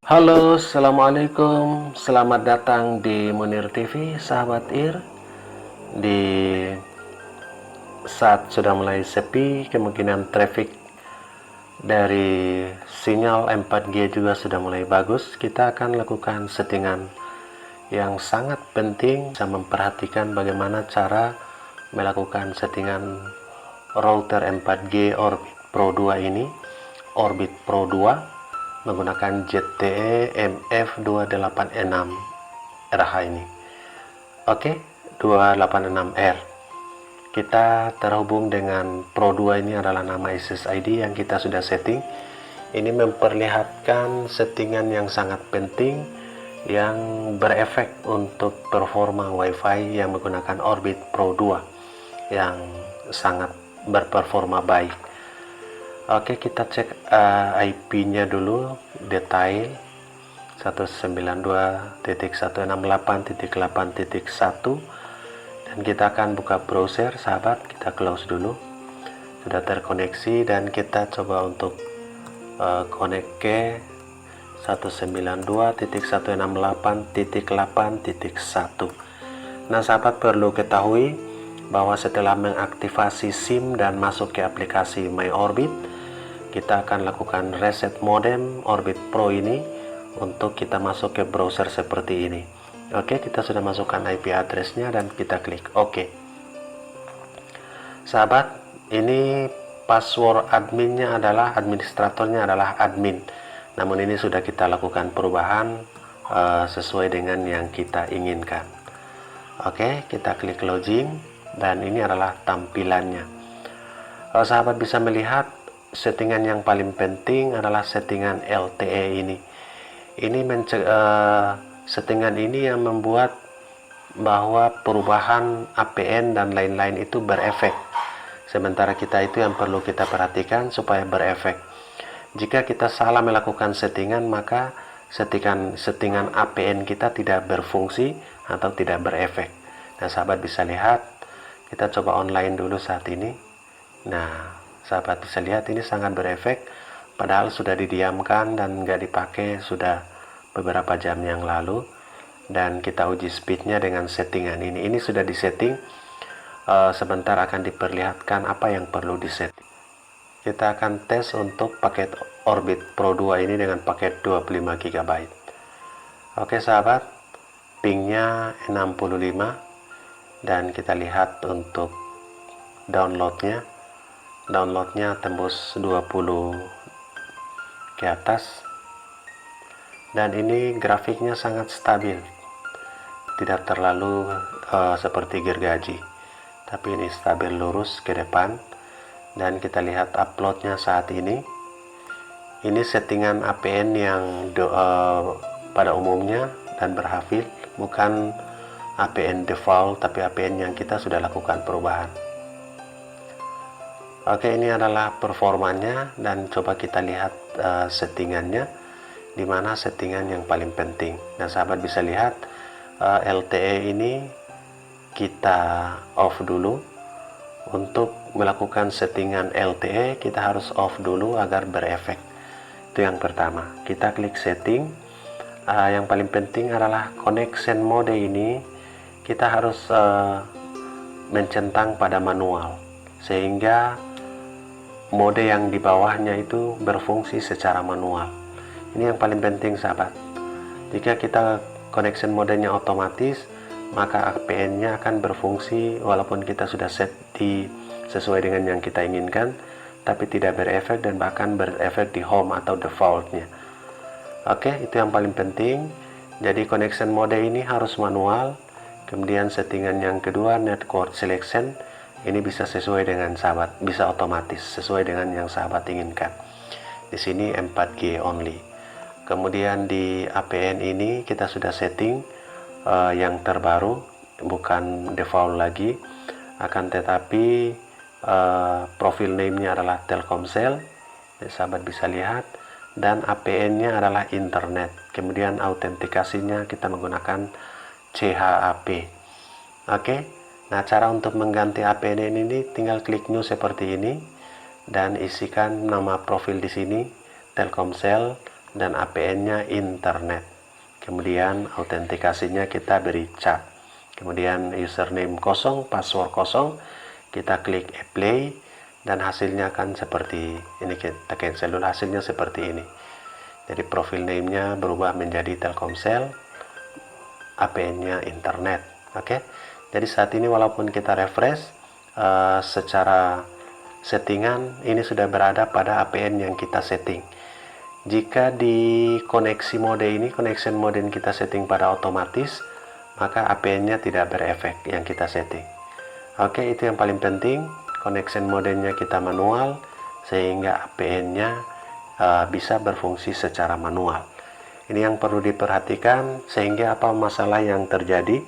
Halo, Assalamualaikum. Selamat datang di Munir TV, sahabat IR. Di saat sudah mulai sepi, kemungkinan traffic dari sinyal 4G juga sudah mulai bagus. Kita akan lakukan settingan yang sangat penting, bisa memperhatikan bagaimana cara melakukan settingan router 4G Orbit Pro 2 ini, Orbit Pro 2, menggunakan ZTE MF286 RH ini. Oke, 286R. Kita terhubung dengan Pro 2 ini adalah nama SSID yang kita sudah setting. Ini memperlihatkan settingan yang sangat penting yang berefek untuk performa WiFi yang menggunakan Orbit Pro 2 yang sangat berperforma baik. Oke, kita cek IP-nya dulu, detail 192.168.8.1, dan kita akan buka browser, sahabat. Kita close dulu. Sudah terkoneksi, dan kita coba untuk connect ke 192.168.8.1. Nah, sahabat perlu ketahui bahwa setelah mengaktifasi SIM dan masuk ke aplikasi MyOrbit, kita akan lakukan reset modem Orbit Pro ini untuk kita masuk ke browser seperti ini. Oke, kita sudah masukkan IP addressnya dan kita klik OK. Sahabat, ini password adminnya adalah, administratornya adalah admin. Namun ini sudah kita lakukan perubahan sesuai dengan yang kita inginkan. Oke, kita klik login, dan ini adalah tampilannya. Sahabat bisa melihat settingan yang paling penting adalah settingan LTE ini. Settingan ini yang membuat bahwa perubahan APN dan lain-lain itu berefek. Sementara kita itu yang perlu kita perhatikan supaya berefek. Jika kita salah melakukan settingan, maka settingan APN kita tidak berfungsi atau tidak berefek. Nah, sahabat bisa lihat, kita coba online dulu saat ini. Nah, sahabat bisa lihat ini sangat berefek, padahal sudah didiamkan dan nggak dipakai sudah beberapa jam yang lalu. Dan kita uji speednya dengan settingan ini. Ini sudah disetting. Sebentar akan diperlihatkan apa yang perlu disetting. Kita akan tes untuk paket Orbit Pro 2 ini dengan paket 25 GB. Oke, sahabat, pingnya 65, dan kita lihat untuk downloadnya tembus 20 ke atas, dan ini grafiknya sangat stabil, tidak terlalu seperti gergaji, tapi ini stabil lurus ke depan. Dan kita lihat uploadnya saat ini settingan APN yang pada umumnya dan berhasil, bukan APN default, tapi APN yang kita sudah lakukan perubahan. Oke, ini adalah performanya, dan coba kita lihat settingannya, dimana settingan yang paling penting. Nah, sahabat bisa lihat LTE ini kita off dulu. Untuk melakukan settingan LTE, kita harus off dulu agar berefek. Itu yang pertama. Kita klik setting. Yang paling penting adalah connection mode ini kita harus mencentang pada manual, sehingga mode yang di bawahnya itu berfungsi secara manual. Ini yang paling penting, sahabat. Jika kita connection modenya otomatis, maka APN-nya akan berfungsi walaupun kita sudah set sesuai dengan yang kita inginkan, tapi tidak berefek dan bahkan berefek di home atau defaultnya. Oke, itu yang paling penting. Jadi connection mode ini harus manual. Kemudian settingan yang kedua, network selection, ini bisa sesuai dengan sahabat, bisa otomatis sesuai dengan yang sahabat inginkan. Di sini 4G only. Kemudian di APN ini kita sudah setting yang terbaru, bukan default lagi, akan tetapi profil name-nya adalah Telkomsel, sahabat bisa lihat, dan APN-nya adalah internet. Kemudian autentikasinya kita menggunakan CHAP. Oke, nah cara untuk mengganti APN ini tinggal klik new seperti ini dan isikan nama profil di sini Telkomsel, dan APN-nya internet. Kemudian autentikasinya kita beri cap. Kemudian username kosong, password kosong, kita klik apply dan hasilnya akan seperti ini. Kita cancel dulu, hasilnya seperti ini. Jadi profil name-nya berubah menjadi Telkomsel, APN-nya internet. Oke. Jadi saat ini walaupun kita refresh secara settingan ini sudah berada pada APN yang kita setting. Jika di koneksi mode ini, connection mode yang kita setting pada otomatis, maka APN-nya tidak berefek yang kita setting. Oke, itu yang paling penting. Connection modenya kita manual, sehingga APN-nya bisa berfungsi secara manual. Ini yang perlu diperhatikan, sehingga apa masalah yang terjadi,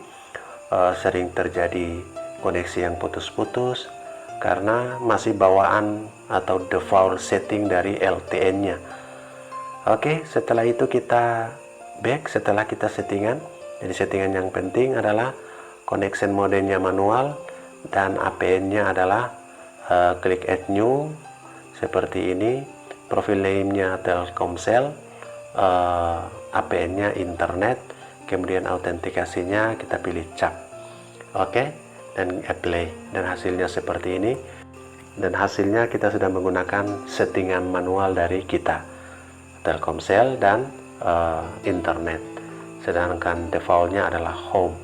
sering terjadi koneksi yang putus-putus, karena masih bawaan atau default setting dari LTN-nya. Oke, setelah itu kita back setelah kita settingan. Jadi settingan yang penting adalah connection modenya manual dan APN-nya adalah klik add new seperti ini. Profil name-nya Telkomsel, APN-nya internet, kemudian autentikasinya kita pilih cap. Oke, dan apply dan hasilnya seperti ini. Dan hasilnya kita sudah menggunakan settingan manual dari kita, Telkomsel dan internet, sedangkan defaultnya adalah home.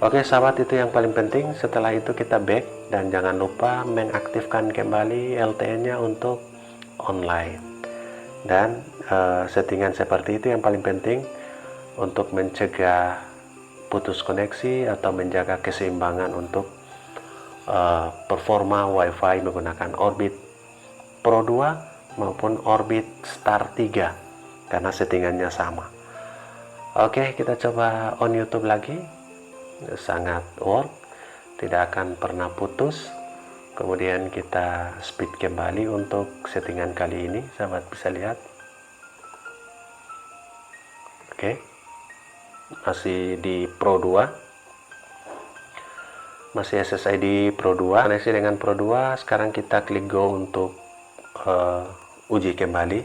Oke sahabat, itu yang paling penting. Setelah itu kita back dan jangan lupa mengaktifkan kembali LTE-nya untuk online. Dan settingan seperti itu yang paling penting untuk mencegah putus koneksi atau menjaga keseimbangan untuk performa WiFi menggunakan Orbit Pro 2 maupun Orbit Star 3 karena settingannya sama. Oke, kita coba on YouTube lagi. Sangat work, tidak akan pernah putus. Kemudian kita speed kembali untuk settingan kali ini, sahabat bisa lihat. Oke, masih di Pro 2, masih SSID Pro 2, koneksi dengan Pro 2. Sekarang kita klik go untuk uji kembali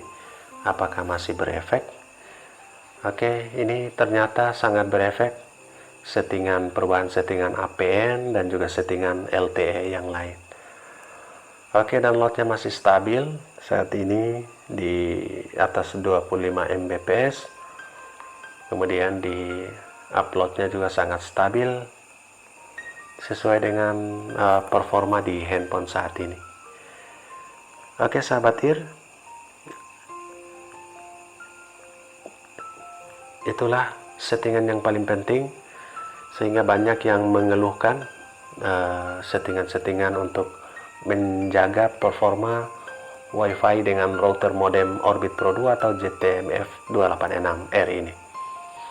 apakah masih berefek. Oke, ini ternyata sangat berefek. Perubahan settingan APN dan juga settingan LTE yang lain. Oke, downloadnya masih stabil saat ini di atas 25 Mbps. Kemudian di uploadnya juga sangat stabil sesuai dengan performa di handphone saat ini. Oke sahabat IR, itulah settingan yang paling penting, sehingga banyak yang mengeluhkan settingan-settingan untuk menjaga performa WiFi dengan router modem Orbit Pro 2 atau ZTMF286R ini.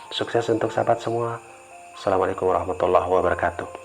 Sukses untuk sahabat semua. Assalamualaikum warahmatullahi wabarakatuh.